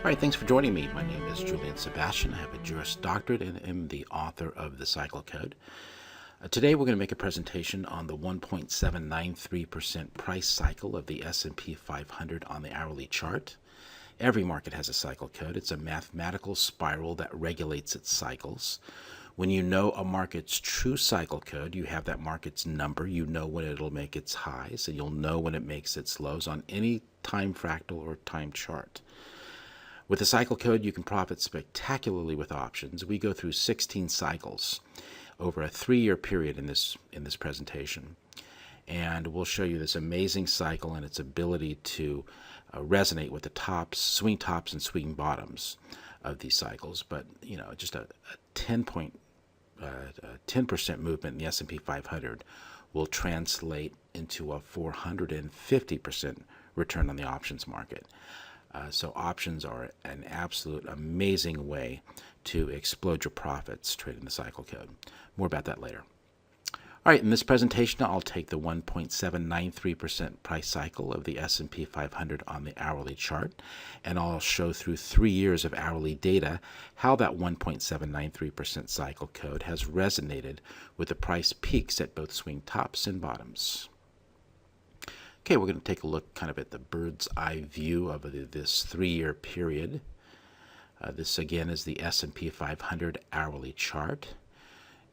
All right, thanks for joining me. My name is Julian Sebastian. I have a Juris Doctorate and am the author of the Cycle Code. Today we're going to make a presentation on the 1.793% price cycle of the S&P 500 on the hourly chart. Every market has a cycle code. It's a mathematical spiral that regulates its cycles. When you know a market's true cycle code, you have that market's number. You know when it'll make its highs, and you'll know when it makes its lows on any time fractal or time chart. With the cycle code, you can profit spectacularly with options. We go through 16 cycles over a 3-year period in this presentation. And we'll show you this amazing cycle and its ability to resonate with the tops, swing tops and swing bottoms of these cycles. But, you know, just a 10% movement in the S&P 500 will translate into a 450% return on the options market. So options are an absolute amazing way to explode your profits trading the cycle code. More about that later. All right, in this presentation, I'll take the 1.793% price cycle of the S&P 500 on the hourly chart, and I'll show through 3 years of hourly data how that 1.793% cycle code has resonated with the price peaks at both swing tops and bottoms. Okay, we're going to take a look kind of at the bird's eye view of this 3-year period. This again is the S&P 500 hourly chart.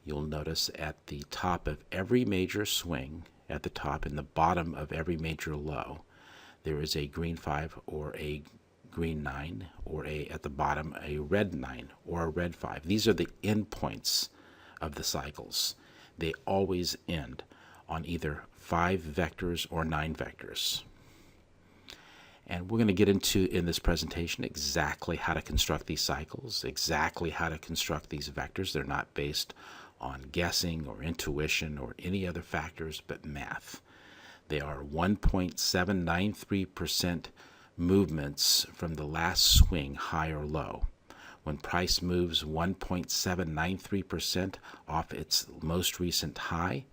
You'll notice at the top of every major swing, at the top and the bottom of every major low, there is a green 5 or a green 9, or at the bottom a red 9 or a red 5. These are the endpoints of the cycles. They always end on either 5 vectors or 9 vectors. And we're going to get into, in this presentation, exactly how to construct these cycles, exactly how to construct these vectors. They're not based on guessing or intuition or any other factors but math. They are 1.793% movements from the last swing, high or low. When price moves 1.793% off its most recent high,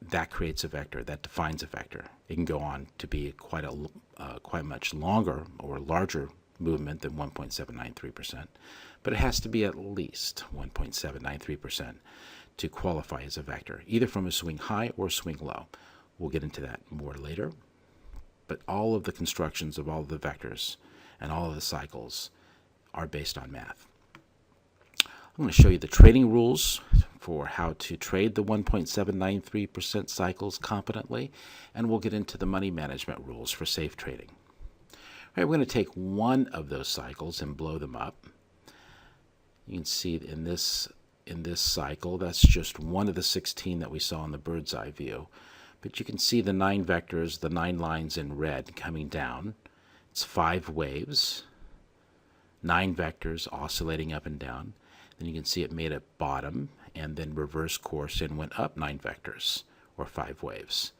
that creates a vector, that defines a vector. It can go on to be quite much longer or larger movement than 1.793%, but it has to be at least 1.793% to qualify as a vector, either from a swing high or swing low. We'll get into that more later, but all of the constructions of all of the vectors and all of the cycles are based on math. I'm going to show you the trading rules for how to trade the 1.793% cycles competently, and we'll get into the money management rules for safe trading. All right, we're going to take one of those cycles and blow them up. You can see in this cycle, that's just one of the 16 that we saw in the bird's eye view. But you can see the 9 vectors, the 9 lines in red coming down. It's 5 waves, 9 vectors oscillating up and down. Then you can see it made a bottom and then reverse course and went up 9 vectors, or 5 waves.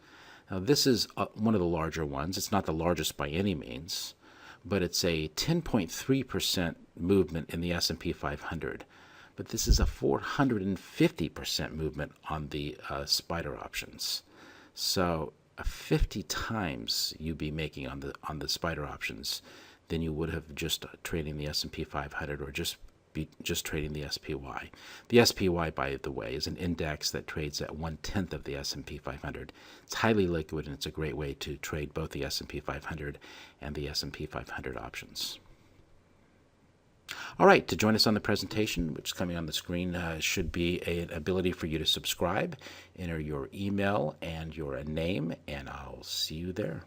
Now this is one of the larger ones. It's not the largest by any means, but it's a 10.3% movement in the S&P 500. But this is a 450% movement on the spider options. So 50 times you'd be making on the spider options than you would have just trading the S&P 500 or just trading the SPY. The SPY, by the way, is an index that trades at 1/10 of the S&P 500. It's highly liquid, and it's a great way to trade both the S&P 500 and the S&P 500 options. All right, to join us on the presentation, which is coming on the screen, should be an ability for you to subscribe, enter your email and your name, and I'll see you there.